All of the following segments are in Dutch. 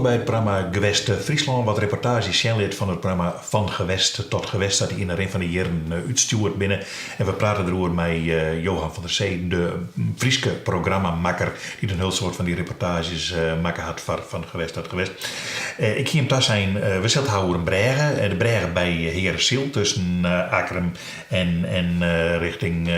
bij het programma Gewest Friesland. Wat reportages zijn van het programma Van Gewest tot Gewest. Dat hij in een van de jaren uitstuurt binnen. En we praten erover met Johan van der Zee, de Frieske programmamaker. Die een heel soort van die reportages maken had van Gewest tot Gewest. Ik ging hem thuis zijn. We zitten houden in Bregen. De Bregen bij Herensiel tussen Akrum en richting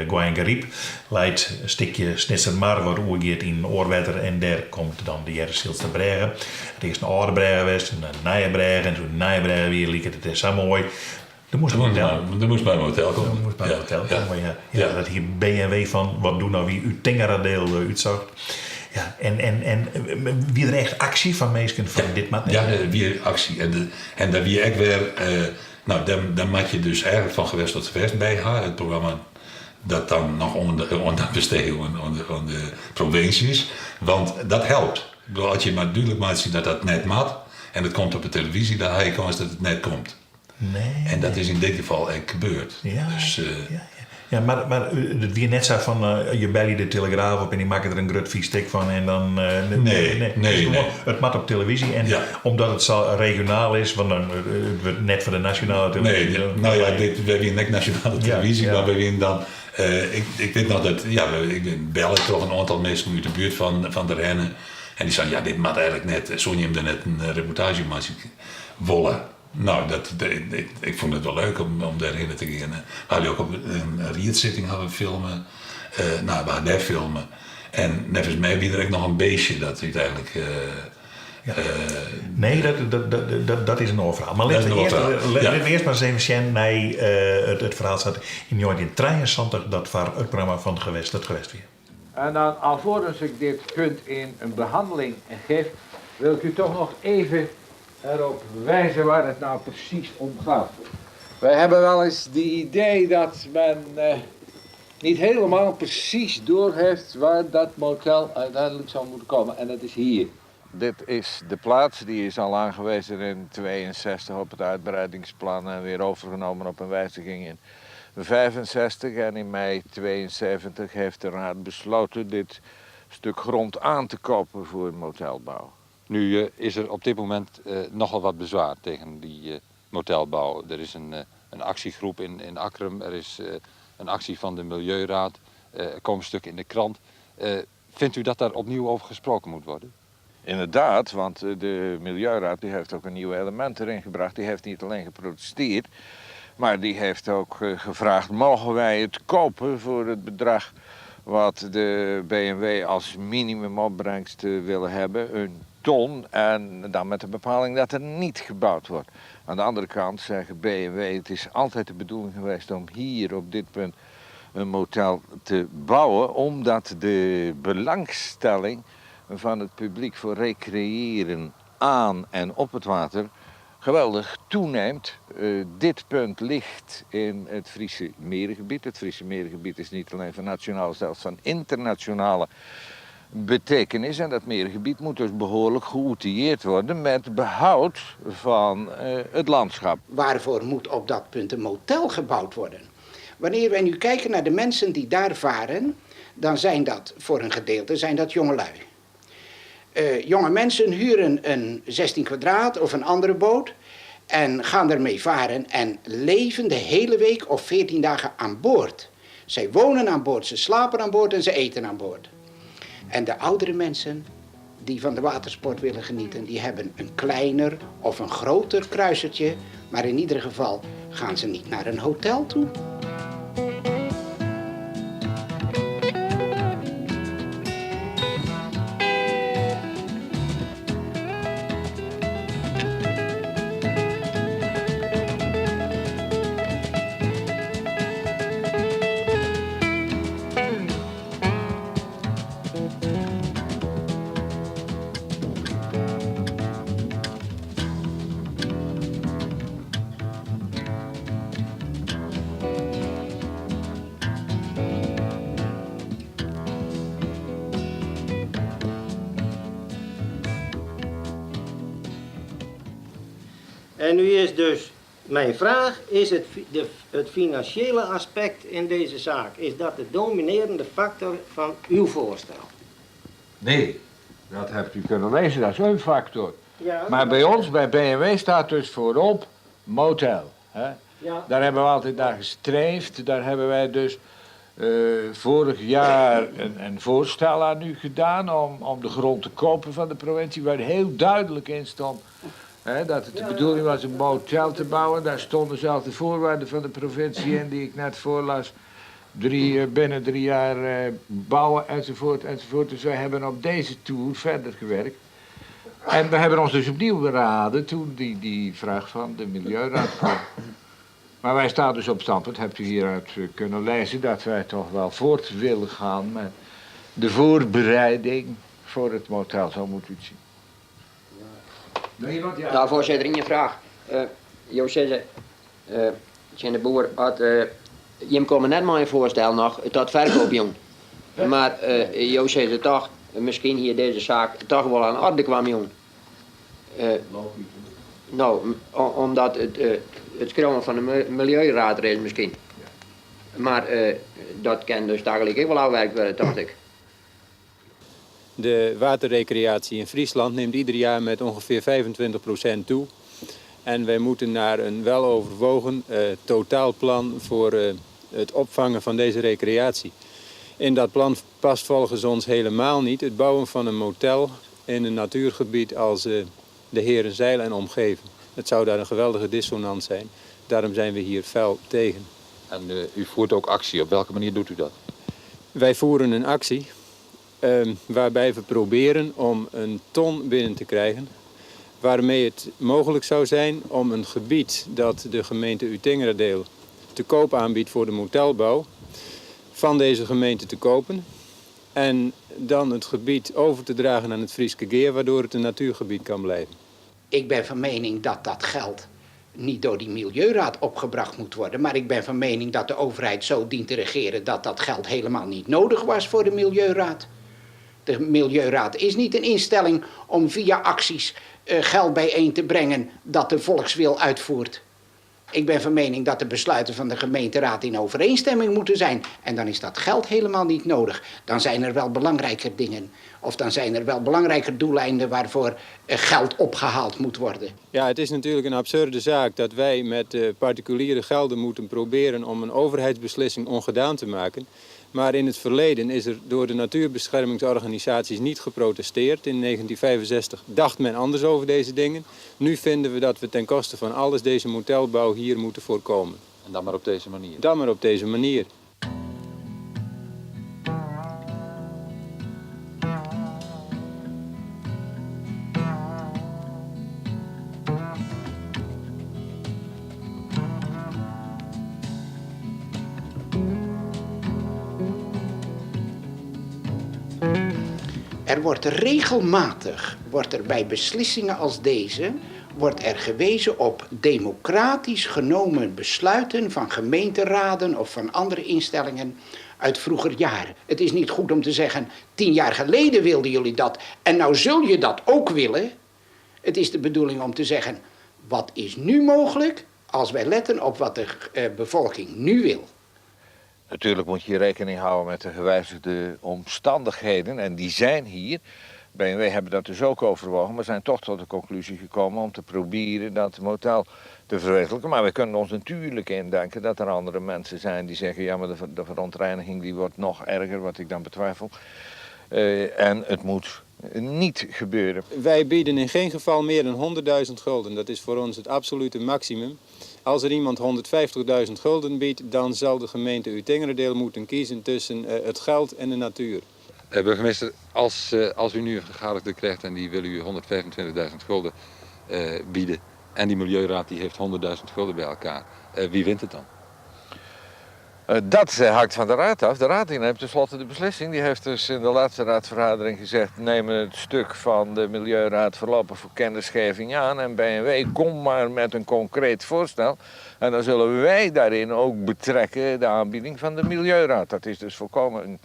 Guaingariep. Leidt een stukje Snitsermar waar oergeert in Oorwetter en daar komt dan de Herensielste Bregen. Het is een oude Bregen geweest, een nieuwe Bregen en toen een nieuwe Bregen weer liep het is zo mooi. Er moest bij een hotel komen. Er moest bij een hotel komen, ja. Dat hier BMW van, wat doen nou wie uw Tengera-deel uitzocht. Ja, en wie er echt actie van mensen van dit maat? Ja, weer actie. En daar wie ik weer, dan maak je dus eigenlijk van Gewest tot Gewest bij haar, het programma dat dan nog onder besteed aan de provincies. Want dat helpt. Als je maar duidelijk maakt zien dat dat net mat en het komt op de televisie, dan heb je kans dat het net komt. Nee. En dat is in dit geval echt gebeurd. Ja, dus, ja, maar het weer net zo van je bel je de Telegraaf op en die maken er een grut vies stik van en dan... Nee. Het mat op televisie en omdat het zo regionaal is, want dan het wordt net voor de nationale televisie. We hebben net nationale televisie, maar we winnen dan... Ik weet nog dat, ik bellen toch een aantal mensen uit de buurt van de rennen en die zeiden, dit mag eigenlijk net, zo neemt er net een reportage wollen. Nou, ik vond het wel leuk om daarheen te gaan. We hadden ook op een rietzitting filmen, we hadden daar filmen. En nevens mij wie er ook nog een beestje dat uiteindelijk... Nee, dat is een overhaal. Maar laten we eerst maar eens even zien naar het verhaal staat in 1973 dat voor het programma van Gewest tot Gewest weer. En dan alvorens ik dit punt in een behandeling geef, wil ik u toch nog even erop wijzen waar het nou precies om gaat. Wij hebben wel eens die idee dat men niet helemaal precies doorheeft waar dat motel uiteindelijk zou moeten komen. En dat is hier. Dit is de plaats, die is al aangewezen in 62 op het uitbreidingsplan en weer overgenomen op een wijziging in 65. En in mei 72 heeft de raad besloten dit stuk grond aan te kopen voor motelbouw. Nu is er op dit moment nogal wat bezwaar tegen die motelbouw. Er is een actiegroep in Akrum, er is een actie van de Milieuraad, er komen stukken in de krant. Vindt u dat daar opnieuw over gesproken moet worden? Inderdaad, want de Milieuraad die heeft ook een nieuw element erin gebracht. Die heeft niet alleen geprotesteerd, maar die heeft ook gevraagd, mogen wij het kopen voor het bedrag wat de BMW als minimum opbrengst willen hebben, een ton, en dan met de bepaling dat er niet gebouwd wordt. Aan de andere kant zeggen BMW, het is altijd de bedoeling geweest om hier op dit punt een motel te bouwen, omdat de belangstelling van het publiek voor recreëren aan en op het water geweldig toeneemt. Dit punt ligt in het Friese Merengebied. Het Friese Merengebied is niet alleen van nationale, zelfs van internationale betekenis. En dat Merengebied moet dus behoorlijk geoutilleerd worden met behoud van het landschap. Waarvoor moet op dat punt een motel gebouwd worden? Wanneer wij nu kijken naar de mensen die daar varen, dan zijn dat voor een gedeelte jongelui. Jonge mensen huren een 16 kwadraat of een andere boot en gaan ermee varen en leven de hele week of 14 dagen aan boord. Zij wonen aan boord, ze slapen aan boord en ze eten aan boord. En de oudere mensen die van de watersport willen genieten, die hebben een kleiner of een groter kruisertje, maar in ieder geval gaan ze niet naar een hotel toe. En nu is dus mijn vraag, is het financiële aspect in deze zaak, is dat de dominerende factor van uw voorstel? Nee, Dat hebt u kunnen lezen, dat is een factor. Ja, Maar bij ons, bij BMW, staat dus voorop motel. Hè? ja. Daar hebben we altijd naar gestreefd. Daar hebben wij dus vorig jaar een voorstel aan u gedaan om de grond te kopen van de provincie, waar heel duidelijk in stond dat het de bedoeling was een motel te bouwen. Daar stonden zelfs de voorwaarden van de provincie in die ik net voorlas. Binnen 3 jaar bouwen enzovoort enzovoort. Dus wij hebben op deze toer verder gewerkt. En we hebben ons dus opnieuw beraden toen die vraag van de Milieuraad kwam. Maar wij staan dus op standpunt, hebt u hieruit kunnen lezen, dat wij toch wel voort willen gaan met de voorbereiding voor het motel, zo moet u het zien. Ja. Nou, voorzitter, in je vraag. Jo zei de boer had, je komt net maar een voorstel nog tot verkoop, jong. Maar Jo zei ze toch, misschien hier deze zaak toch wel aan orde kwam, jong. Nou, omdat het schreeuwen van de Milieuraad er is misschien. Maar dat kan dus dagelijks ook wel afwerkt worden, dacht ik. De waterrecreatie in Friesland neemt ieder jaar met ongeveer 25% toe. En wij moeten naar een weloverwogen totaalplan voor het opvangen van deze recreatie. In dat plan past volgens ons helemaal niet het bouwen van een motel in een natuurgebied als de Herenzeil en omgeving. Het zou daar een geweldige dissonant zijn. Daarom zijn we hier fel tegen. En u voert ook actie. Op welke manier doet u dat? Wij voeren een actie waarbij we proberen om een ton binnen te krijgen. Waarmee het mogelijk zou zijn om een gebied dat de gemeente Utingeradeel te koop aanbiedt voor de motelbouw, van deze gemeente te kopen. En dan het gebied over te dragen aan het Frieske Geer, waardoor het een natuurgebied kan blijven. Ik ben van mening dat dat geld niet door die Milieuraad opgebracht moet worden. Maar ik ben van mening dat de overheid zo dient te regeren dat dat geld helemaal niet nodig was voor de Milieuraad. De Milieuraad is niet een instelling om via acties geld bijeen te brengen dat de volkswil uitvoert. Ik ben van mening dat de besluiten van de gemeenteraad in overeenstemming moeten zijn. En dan is dat geld helemaal niet nodig. Dan zijn er wel belangrijker dingen. Of dan zijn er wel belangrijker doeleinden waarvoor geld opgehaald moet worden. Ja, het is natuurlijk een absurde zaak dat wij met particuliere gelden moeten proberen om een overheidsbeslissing ongedaan te maken. Maar in het verleden is er door de natuurbeschermingsorganisaties niet geprotesteerd. In 1965 dacht men anders over deze dingen. Nu vinden we dat we ten koste van alles deze motelbouw hier moeten voorkomen. En dan maar op deze manier? Dan maar op deze manier. Er wordt regelmatig, bij beslissingen als deze, wordt er gewezen op democratisch genomen besluiten van gemeenteraden of van andere instellingen uit vroeger jaren. Het is niet goed om te zeggen, 10 jaar geleden wilden jullie dat en nou zul je dat ook willen. Het is de bedoeling om te zeggen, wat is nu mogelijk als wij letten op wat de bevolking nu wil. Natuurlijk moet je rekening houden met de gewijzigde omstandigheden en die zijn hier. BMW hebben dat dus ook overwogen, maar zijn toch tot de conclusie gekomen om te proberen dat motel te verwezenlijken. Maar we kunnen ons natuurlijk indenken dat er andere mensen zijn die zeggen, ja, maar de verontreiniging die wordt nog erger, wat ik dan betwijfel. En het moet niet gebeuren. Wij bieden in geen geval meer dan 100.000 gulden. Dat is voor ons het absolute maximum. Als er iemand 150.000 gulden biedt, dan zal de gemeente Utingeradeel moeten kiezen tussen het geld en de natuur. Burgemeester, als u nu een gegadigde krijgt en die wil u 125.000 gulden bieden en die Milieuraad die heeft 100.000 gulden bij elkaar, wie wint het dan? Dat hangt van de raad af. De raad die neemt tenslotte de beslissing. Die heeft dus in de laatste raadsvergadering gezegd, neem het stuk van de Milieuraad voorlopig voor kennisgeving aan en BMW, kom maar met een concreet voorstel. En dan zullen wij daarin ook betrekken de aanbieding van de Milieuraad. Dat is dus volkomen een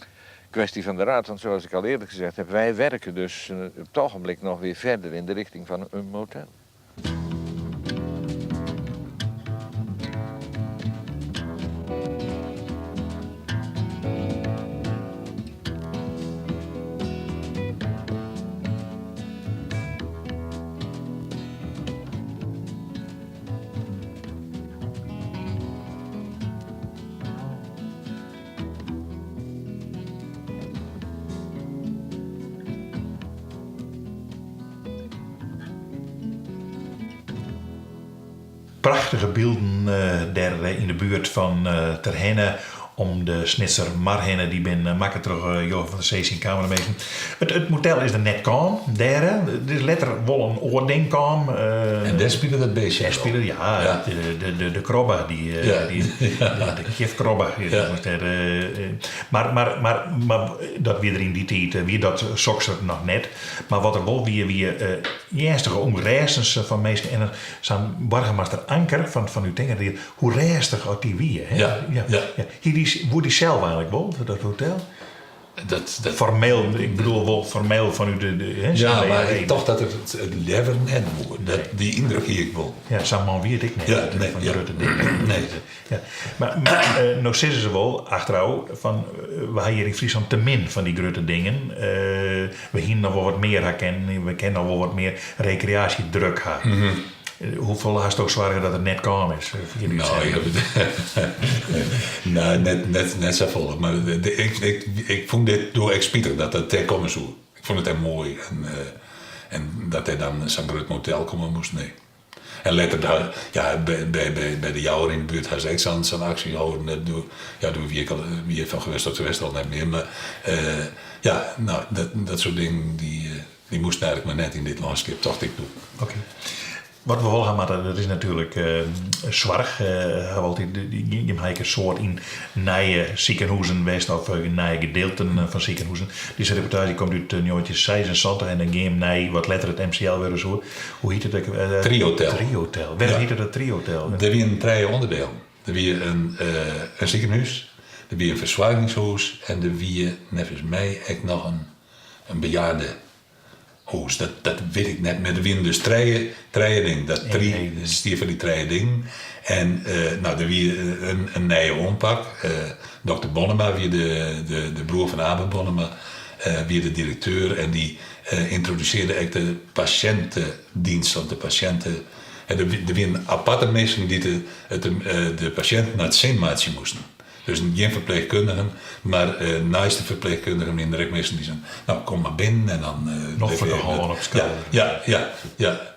kwestie van de raad, want zoals ik al eerder gezegd heb, wij werken dus op het ogenblik nog weer verder in de richting van een motel. prachtige beelden daar in de buurt van Terhenne. Om de snitser Marhenne, die ben makker terug Johan van der Zee zien kamer meesten. Het motel is er net kwam, daar. Het is letterlijk wel een oording kwam. En daar speelde dat beestje. Daar speelde, ja. De krobbe, de gifkrobbe. Ja. Maar dat weer er in die tijd, wie dat zoks er nog net. Maar wat er wel weer eerstige onreizens van meesten. En zo'n burgemeester Anker van uw Tenger, hoe reistig had die wie, hè? Ja. Hoe die zelf eigenlijk wel, dat hotel? Dat formeel, ik bedoel wel formeel van u ja, maar ik dacht dat het lever net moet. Die indruk hier ik wel. Ja, zo'n man weet ik niet. Ja, nee, van ja. Rutte dingen. Nee. Ja. Maar nou zeggen ze wel, achteraf, van we hebben hier in Friesland te min van die grote dingen. We hier nog wel wat meer herkennen. We kennen nog wel wat meer recreatiedruk hebben. Mm-hmm. Hoeveel haast ook zwaar dat het net kwam is? Nou, net zo vol. Maar ik vond dit door expieter dat het ter komen zo. Ik vond het echt mooi. En dat hij dan zo'n groot motel komen moest, nee. En later, bij de jouwer in de buurt, hij zei zo'n actie houden. Door wie van gewest tot gewest al net meer. Maar dat soort dingen, die moesten eigenlijk maar net in dit landschap, dacht ik toe. Oké. Wat we wel hebben, maar dat is natuurlijk zwaar. Je hebt een soort in nieuwe ziekenhuizen west of nieuwe gedeelten van ziekenhuizen. Deze reportage komt uit 1976 en dan game naar wat letter het MCL weer zo. Hoe heet het? Triotel. Waar heet het Triotel? Er weer een drie onderdeel. Er weer een ziekenhuis, er weer een verzwaringshuis en er weer, nevens mij, echt nog een bejaarde. Dat weet ik net, met de wind dus drie dingen. Dat stier van die drie dingen. En er weer een nieuwe oompak. Dr. Bonnema, weer de broer van Abe Bonnema, weer de directeur. En die introduceerde echt de patiëntendienst. Want de patiënten, er weer aparte mensen die de patiënt naar het zeenmaatje moesten. Dus geen verpleegkundigen, maar naast de verpleegkundigen in de mensen die zijn, nou kom maar binnen en dan... nog voor de handen op schaal. Ja.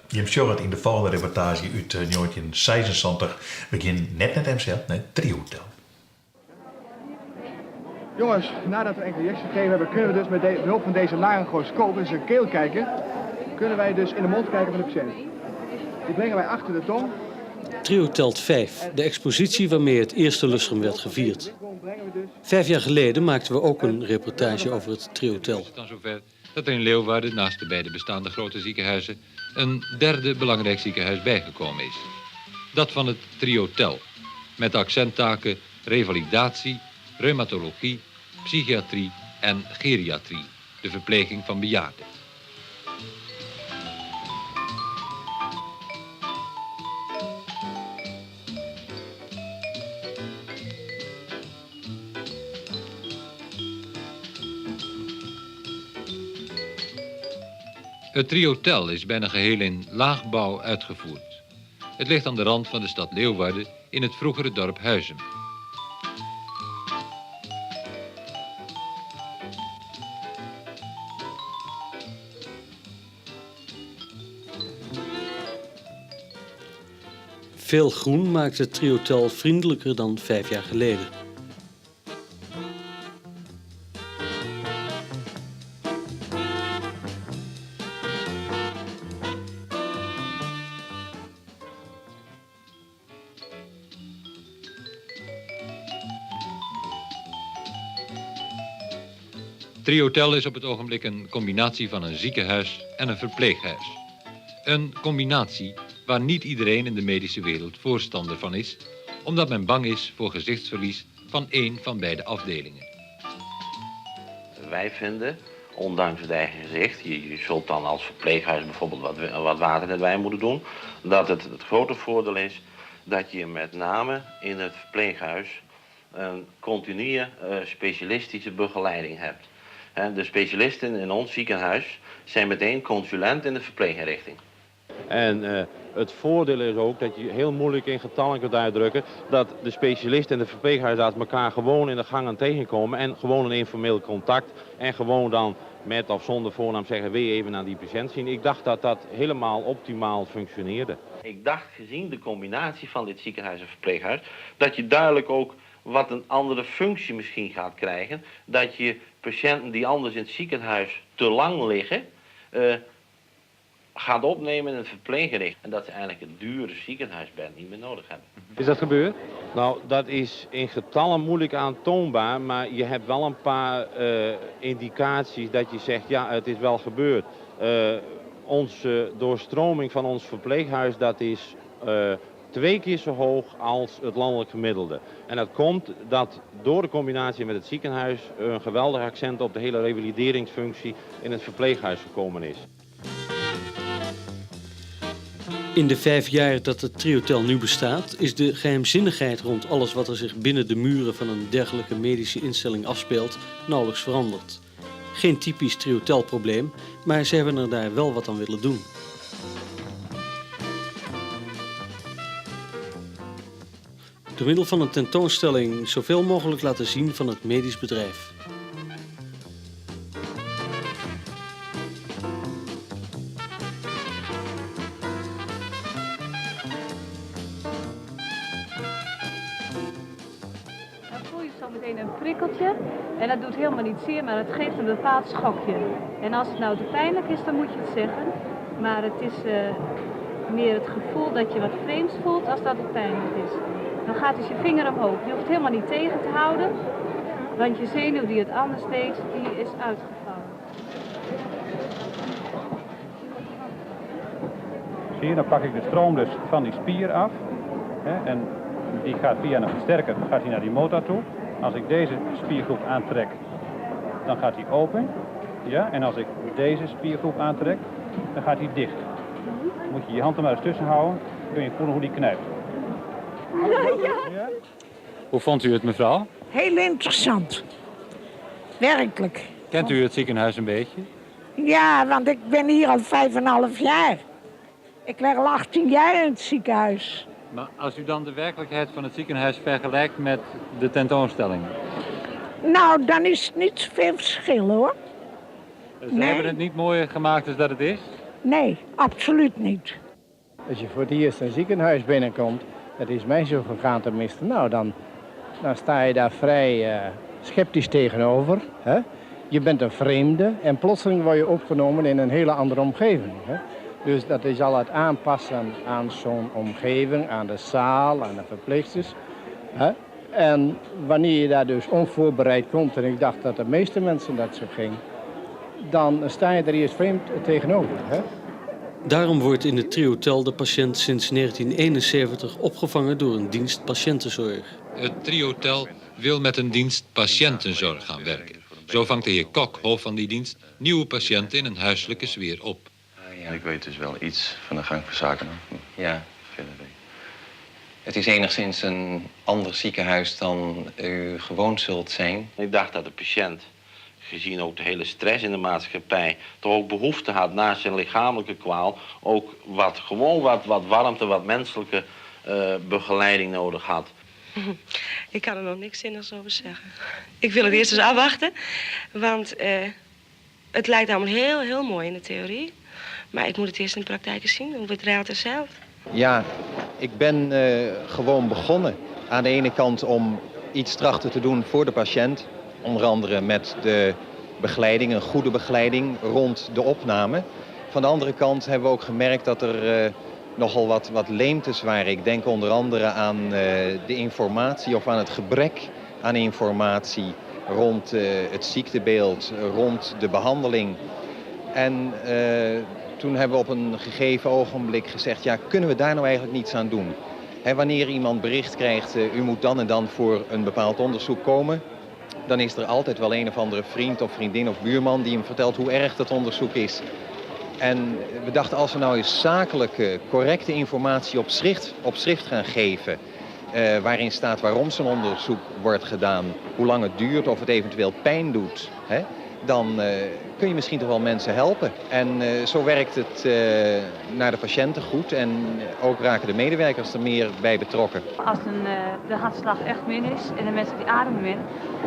Je hebt zo in de volgende reportage uit 1976 begin net met MCL, nee, Triotel. Jongens, nadat we enkele injecties gegeven hebben, kunnen we dus met behulp van deze laryngoscoop in zijn keel kijken. Kunnen wij dus in de mond kijken van de patiënt. Die brengen wij achter de tong. Triotel 5, de expositie waarmee het eerste lustrum werd gevierd. 5 jaar geleden maakten we ook een reportage over het Triotel. Het is dan zover dat er in Leeuwarden, naast de beide bestaande grote ziekenhuizen, een derde belangrijk ziekenhuis bijgekomen is. Dat van het Triotel, met accenttaken revalidatie, reumatologie, psychiatrie en geriatrie, de verpleging van bejaarden. Het Triotel is bijna geheel in laagbouw uitgevoerd. Het ligt aan de rand van de stad Leeuwarden in het vroegere dorp Huizum. Veel groen maakt het Triotel vriendelijker dan 5 jaar geleden. Triotel is op het ogenblik een combinatie van een ziekenhuis en een verpleeghuis. Een combinatie waar niet iedereen in de medische wereld voorstander van is, omdat men bang is voor gezichtsverlies van één van beide afdelingen. Wij vinden, ondanks het eigen gezicht, je zult dan als verpleeghuis bijvoorbeeld wat water in wijn moeten doen, dat het grote voordeel is dat je met name in het verpleeghuis een continue specialistische begeleiding hebt. De specialisten in ons ziekenhuis zijn meteen consulent in de verpleeginrichting. En het voordeel is ook dat je heel moeilijk in getallen kunt uitdrukken dat de specialist en de verpleeghuisarts elkaar gewoon in de gangen tegenkomen en gewoon een informeel contact en gewoon dan met of zonder voornaam zeggen, wil je even naar die patiënt zien. Ik dacht dat dat helemaal optimaal functioneerde. Ik dacht, gezien de combinatie van dit ziekenhuis en verpleeghuis, dat je duidelijk ook wat een andere functie misschien gaat krijgen. Dat je patiënten die anders in het ziekenhuis te lang liggen, gaat opnemen in het verpleeggericht. En dat ze eigenlijk een dure ziekenhuisbed niet meer nodig hebben. Is dat gebeurd? Nou, dat is in getallen moeilijk aantoonbaar, maar je hebt wel een paar indicaties dat je zegt, ja, het is wel gebeurd. Onze doorstroming van ons verpleeghuis, dat is 2 keer zo hoog als het landelijk gemiddelde. En dat komt dat door de combinatie met het ziekenhuis een geweldig accent op de hele revalideringsfunctie in het verpleeghuis gekomen is. In de 5 jaar dat het Triotel nu bestaat, is de geheimzinnigheid rond alles wat er zich binnen de muren van een dergelijke medische instelling afspeelt nauwelijks veranderd. Geen typisch Triotel-probleem, maar ze hebben er daar wel wat aan willen doen. Door middel van een tentoonstelling zoveel mogelijk laten zien van het medisch bedrijf. Een prikkeltje en dat doet helemaal niet zeer, maar het geeft een bepaald schokje. En als het nou te pijnlijk is, dan moet je het zeggen. Maar het is meer het gevoel dat je wat vreemds voelt als dat het pijnlijk is. Dan gaat dus je vinger omhoog. Je hoeft het helemaal niet tegen te houden, want je zenuw die het anders deed, die is uitgevallen. Zie je, dan pak ik de stroom dus van die spier af. Hè, en die gaat via een versterker gaat die naar die motor toe. Als ik deze spiergroep aantrek, dan gaat die open. Ja? En als ik deze spiergroep aantrek, dan gaat die dicht. Dan moet je je hand er maar eens tussen houden, dan kun je voelen hoe die knijpt. Ja. Hoe vond u het, mevrouw? Heel interessant. Werkelijk. Kent u het ziekenhuis een beetje? Ja, want ik ben hier al 5,5 jaar. Ik lig al 18 jaar in het ziekenhuis. Maar als u dan de werkelijkheid van het ziekenhuis vergelijkt met de tentoonstelling? Nou, dan is het niet zoveel verschil, hoor. Ze hebben het niet mooier gemaakt dan dat het is? Nee, absoluut niet. Als je voor het eerst een ziekenhuis binnenkomt, dat is mij zo gegaan tenminste, nou dan sta je daar vrij sceptisch tegenover. Hè? Je bent een vreemde en plotseling word je opgenomen in een hele andere omgeving. Hè? Dus dat is al het aanpassen aan zo'n omgeving, aan de zaal, aan de verpleegsters. Hè? En wanneer je daar dus onvoorbereid komt, en ik dacht dat de meeste mensen dat zo ging, dan sta je er eerst vreemd tegenover. Hè? Daarom wordt in het Triotel de patiënt sinds 1971 opgevangen door een dienst patiëntenzorg. Het Triotel wil met een dienst patiëntenzorg gaan werken. Zo vangt de heer Kok, hoofd van die dienst, nieuwe patiënten in een huiselijke sfeer op. Ja, ik weet dus wel iets van de gang van zaken. Ja. Het is enigszins een ander ziekenhuis dan u gewoon zult zijn. Ik dacht dat de patiënt, gezien ook de hele stress in de maatschappij, toch ook behoefte had naast zijn lichamelijke kwaal ook wat warmte, wat menselijke begeleiding nodig had. Ik kan er nog niks zinnigs over zeggen. Ik wil het eerst eens afwachten, want het lijkt allemaal heel, heel mooi in de theorie. Maar ik moet het eerst in de praktijk eens zien, hoe het raad er zelf. Ja, ik ben gewoon begonnen. Aan de ene kant om iets trachten te doen voor de patiënt. Onder andere met de begeleiding, een goede begeleiding rond de opname. Van de andere kant hebben we ook gemerkt dat er nogal wat leemtes waren. Ik denk onder andere aan de informatie of aan het gebrek aan informatie rond het ziektebeeld, rond de behandeling. En toen hebben we op een gegeven ogenblik gezegd, ja, kunnen we daar nou eigenlijk niets aan doen? Wanneer iemand bericht krijgt, u moet dan en dan voor een bepaald onderzoek komen, dan is er altijd wel een of andere vriend of vriendin of buurman die hem vertelt hoe erg dat onderzoek is. En we dachten, als we nou eens zakelijke, correcte informatie op schrift gaan geven, waarin staat waarom zo'n onderzoek wordt gedaan, hoe lang het duurt, of het eventueel pijn doet, dan kun je misschien toch wel mensen helpen. En zo werkt het naar de patiënten goed en ook raken de medewerkers er meer bij betrokken. Als de hartslag echt min is en de mensen die ademen min,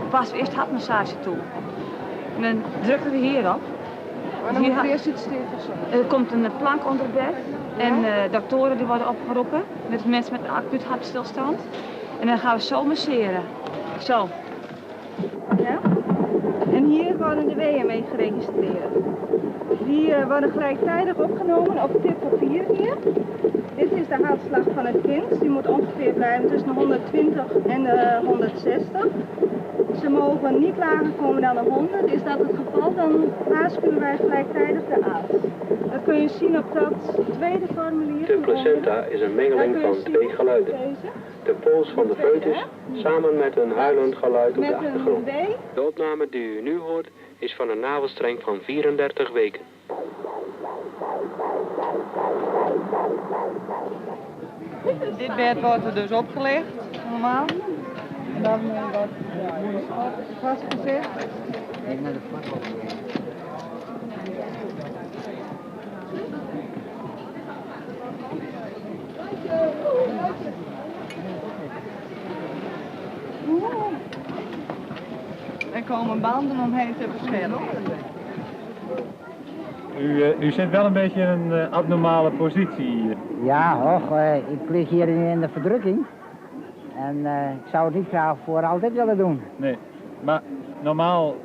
passen we eerst hartmassage toe. En dan drukken we hierop. Maar dan moet eerst iets tegen. Er komt een plank onder het bed en doktoren die worden opgeroepen met mensen met een acuut hartstilstand. En dan gaan we zo masseren. Zo. Ja? En hier worden de weeën mee geregistreerd. Die worden gelijktijdig opgenomen op dit papier hier. Dit is de hartslag van het kind. Die moet ongeveer blijven tussen de 120 en de 160. Ze mogen niet lager komen dan de 100. Is dat het geval, dan waarschuwen wij gelijktijdig de arts. Dat kun je zien op dat tweede formulier. De placenta is een mengeling van twee geluiden. De pols van de foetus samen met een huilend geluid op de achtergrond. De opname die u nu hoort is van een navelstreng van 34 weken. Dit bed wordt er dus opgelegd, normaal. Dan wordt vastgezet. Er komen banden omheen te beschermen. U zit wel een beetje in een abnormale positie. Ja, ik lig hier in de verdrukking. En ik zou het niet graag voor altijd willen doen. Nee, maar normaal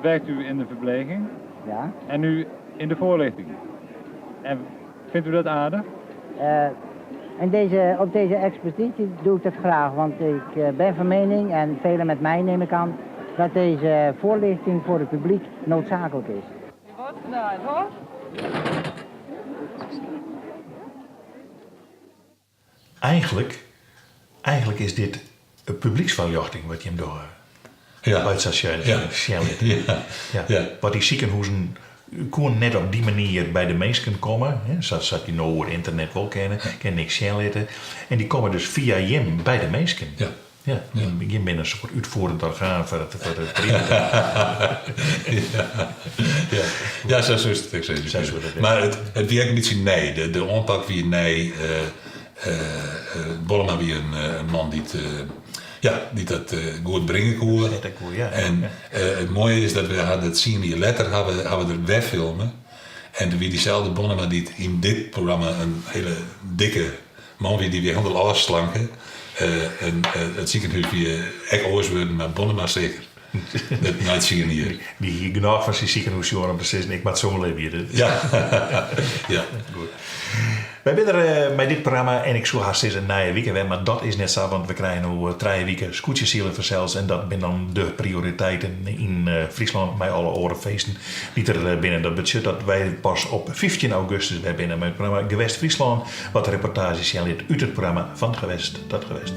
werkt u in de verpleging. Ja. En nu in de voorlichting. En vindt u dat aardig? Op deze expeditie doe ik dat graag, want ik ben van mening, en velen met mij neem ik aan, dat deze voorlichting voor het publiek noodzakelijk is. Je wordt gedaan, hoor. Eigenlijk is dit een publieksverlichting wat je hem door Wat die ziekenhuizen kon net op die manier bij de mensen komen. Zodat die nou het internet wel kennen, kan niks letten. En die komen dus via Jim bij de mensen. Ja. Jim bent een soort uitvoerend orgaan voor het Ja, zo is het. Maar het werkt niet zo nee. De aanpak wie nee. Bollema wie een man die dat goed brengen kon. En het mooie is dat we hadden het zien hier letter hebben we er wegfilmen. En wie diezelfde Bollema die in dit programma een hele dikke man wie die weer helemaal afslanken. Het ziekenhuis wie echt oors worden, maar Bollema zeker. Dat nooit zien hier. Die hier genoeg van zijn ziekenhuis om te zeggen, ik maak zo'n leven. Ja. Ja. Goed. Wij zijn er bij dit programma en ik zou haast eens een nieuwe week, maar dat is net zo, want we krijgen nu 3 weken scootjesielen verzels en dat zijn dan de prioriteiten in Friesland met alle orenfeesten die er binnen dat budget dat wij pas op 15 augustus bij binnen met het programma Gewest Friesland, wat reportages zijn uit het programma van Gewest tot Gewest.